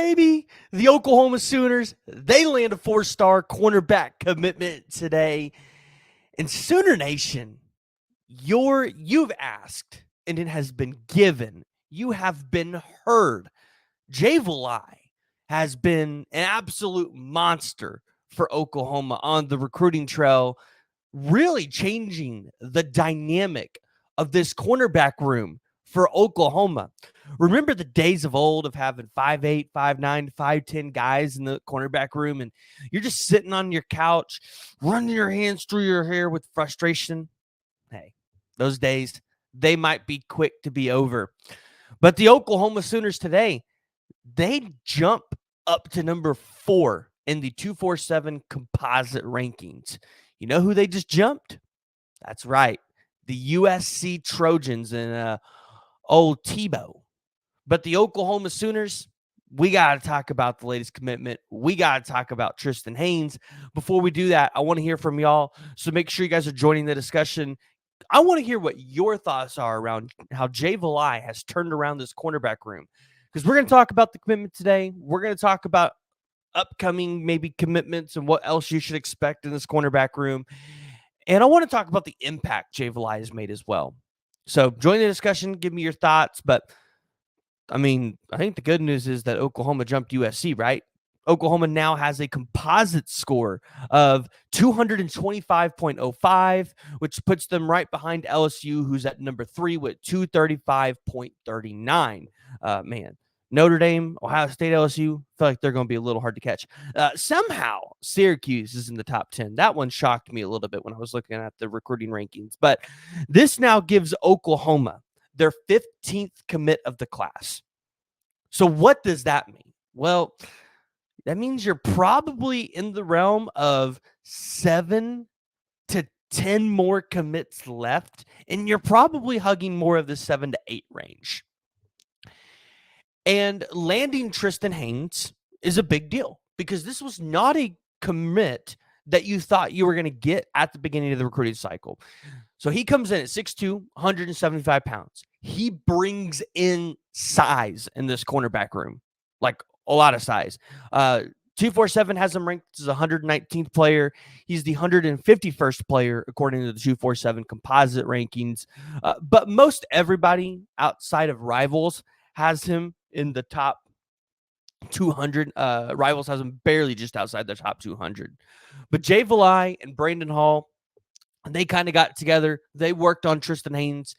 baby. The Oklahoma Sooners, they land a 4-star cornerback commitment today. And Sooner Nation, you've asked, and it has been given. You have been heard. Jay Valai has been an absolute monster for Oklahoma on the recruiting trail, really changing the dynamic of this cornerback room for Oklahoma. Remember the days of old of having 5'8", 5'9", 5'10" guys in the cornerback room, and you're just sitting on your couch, running your hands through your hair with frustration? Hey, those days, they might be quick to be over. But the Oklahoma Sooners today, they jump up to number 4 in the 247 composite rankings. You know who they just jumped? That's right, the USC Trojans and old Tebow. But the Oklahoma Sooners, we got to talk about the latest commitment. We got to talk about Tristan Haynes. Before we do that, I want to hear from y'all. So make sure you guys are joining the discussion. I want to hear what your thoughts are around how Jay Valai has turned around this cornerback room. Because we're going to talk about the commitment today. We're going to talk about upcoming maybe commitments and what else you should expect in this cornerback room. And I want to talk about the impact Jay Valai has made as well. So join the discussion. Give me your thoughts. But I mean, I think the good news is that Oklahoma jumped USC, right? Oklahoma now has a composite score of 225.05, which puts them right behind LSU, who's at number 3 with 235.39. Man, Notre Dame, Ohio State, LSU, I feel like they're going to be a little hard to catch. Somehow, Syracuse is in the top 10. That one shocked me a little bit when I was looking at the recruiting rankings. But this now gives Oklahoma their 15th commit of the class. So what does that mean? Well, that means you're probably in the realm of 7 to 10 more commits left, and you're probably hugging more of the 7 to 8 range. And landing Tristan Haynes is a big deal because this was not a commit that you thought you were going to get at the beginning of the recruiting cycle. So he comes in at 6'2", 175 pounds. He brings in size in this cornerback room, like a lot of size. 247 has him ranked as 119th player. He's the 151st player according to the 247 composite rankings. But most everybody outside of Rivals has him in the top 200. Rivals has him barely just outside the top 200. But Jay Valai and Brandon Hall, they kind of got together. They worked on Tristan Haynes,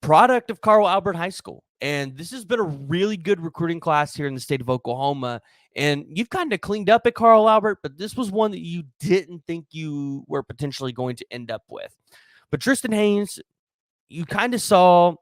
product of Carl Albert High School. And this has been a really good recruiting class here in the state of Oklahoma. And you've kind of cleaned up at Carl Albert, but this was one that you didn't think you were potentially going to end up with. But Tristan Haynes, you kind of saw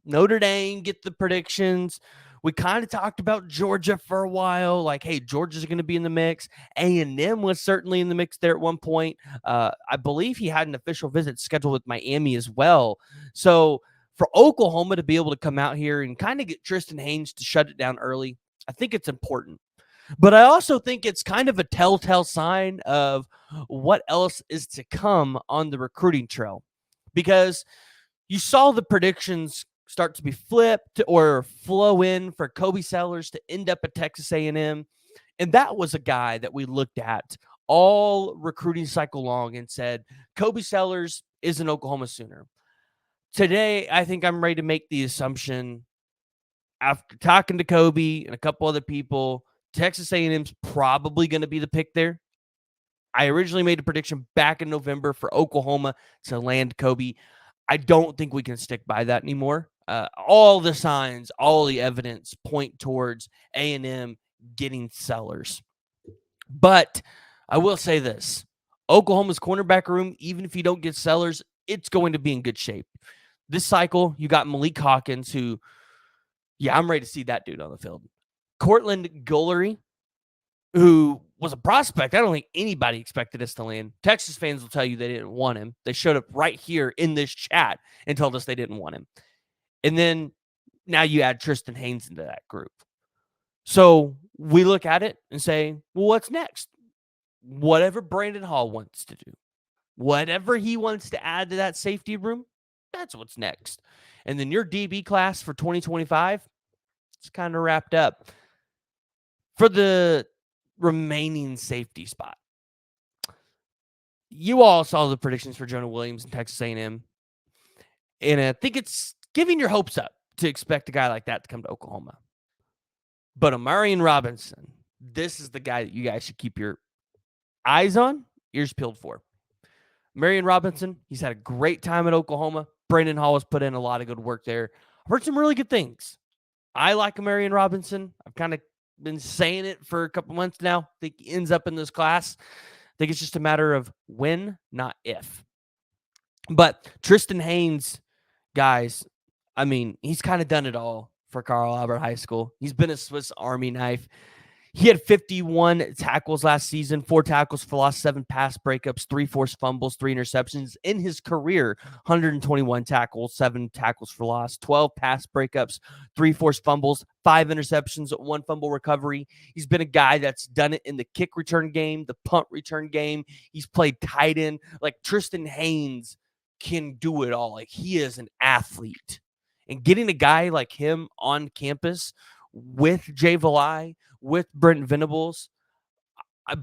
Notre Dame get the predictions. We kind of talked about Georgia for a while, like, hey, Georgia's going to be in the mix. A&M was certainly in the mix there at one point. I believe he had an official visit scheduled with Miami as well. So for Oklahoma to be able to come out here and kind of get Tristan Haynes to shut it down early, I think it's important. But I also think it's kind of a telltale sign of what else is to come on the recruiting trail, because you saw the predictions start to be flipped or flow in for Kobe Sellers to end up at Texas A&M. And that was a guy that we looked at all recruiting cycle long and said, Kobe Sellers is an Oklahoma Sooner. Today, I think I'm ready to make the assumption, after talking to Kobe and a couple other people, Texas A&M's probably going to be the pick there. I originally made a prediction back in November for Oklahoma to land Kobe. I don't think we can stick by that anymore. All the signs, all the evidence point towards A&M getting Sellers. But I will say this. Oklahoma's cornerback room, even if you don't get Sellers, it's going to be in good shape. This cycle, you got Malik Hawkins, who, yeah, I'm ready to see that dude on the field. Cortland Gullery, who was a prospect. I don't think anybody expected us to land. Texas fans will tell you they didn't want him. They showed up right here in this chat and told us they didn't want him. And then now you add Tristan Haynes into that group. So we look at it and say, well, what's next? Whatever Brandon Hall wants to do, whatever he wants to add to that safety room, that's what's next. And then your DB class for 2025, it's kind of wrapped up. for the remaining safety spot. You all saw the predictions for Jonah Williams and Texas A&M, and I think it's giving your hopes up to expect a guy like that to come to Oklahoma. But Amarian Robinson, this is the guy that you guys should keep your eyes on, ears peeled for. Marion Robinson, he's had a great time at Oklahoma. Brandon Hall has put in a lot of good work there. I've heard some really good things. I like Marion Robinson. I've kind of been saying it for a couple months now. I think he ends up in this class. I think it's just a matter of when, not if. But Tristan Haynes, guys, I mean, he's kind of done it all for Carl Albert High School. He's been a Swiss Army knife. He had 51 tackles last season, 4 tackles for loss, 7 pass breakups, 3 forced fumbles, 3 interceptions. In his career, 121 tackles, 7 tackles for loss, 12 pass breakups, 3 forced fumbles, 5 interceptions, 1 fumble recovery. He's been a guy that's done it in the kick return game, the punt return game. He's played tight end. Like Tristan Haynes can do it all. Like he is an athlete. And getting a guy like him on campus with Jay Valai, with Brent Venables,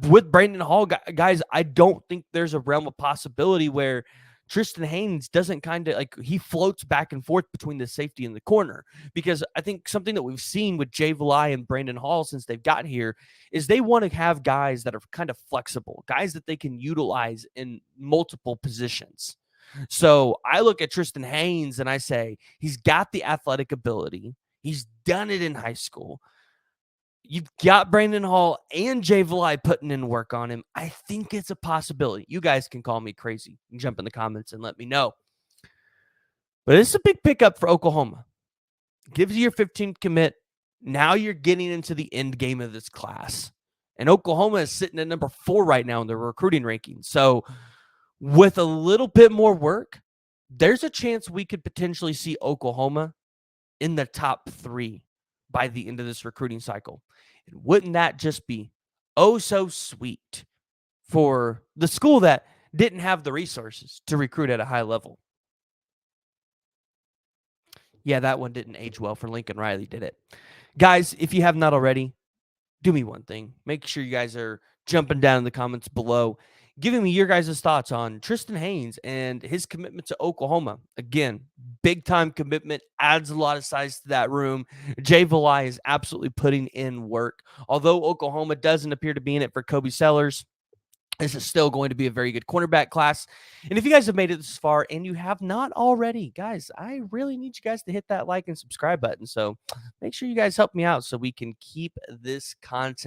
with Brandon Hall, guys, I don't think there's a realm of possibility where Tristan Haynes doesn't kind of like he floats back and forth between the safety and the corner. Because I think something that we've seen with Jay Valai and Brandon Hall since they've got here is they want to have guys that are kind of flexible, guys that they can utilize in multiple positions. So I look at Tristan Haynes and I say he's got the athletic ability. He's done it in high school. You've got Brandon Hall and Jay Valai putting in work on him. I think it's a possibility. You guys can call me crazy. You can jump in the comments and let me know. But it's a big pickup for Oklahoma. Gives you your 15th commit. Now you're getting into the end game of this class. And Oklahoma is sitting at number 4 right now in the recruiting rankings. So with a little bit more work, there's a chance we could potentially see Oklahoma in the top 3 by the end of this recruiting cycle. And wouldn't that just be oh so sweet for the school that didn't have the resources to recruit at a high level? Yeah, that one didn't age well for Lincoln Riley, did it? Guys, if you have not already, do me one thing. Make sure you guys are jumping down in the comments below, giving me your guys' thoughts on Tristan Haynes and his commitment to Oklahoma. Again, big time commitment, adds a lot of size to that room. Jay Valai is absolutely putting in work. Although Oklahoma doesn't appear to be in it for Kobe Sellers, this is still going to be a very good cornerback class. And if you guys have made it this far and you have not already, guys, I really need you guys to hit that like and subscribe button. So make sure you guys help me out so we can keep this content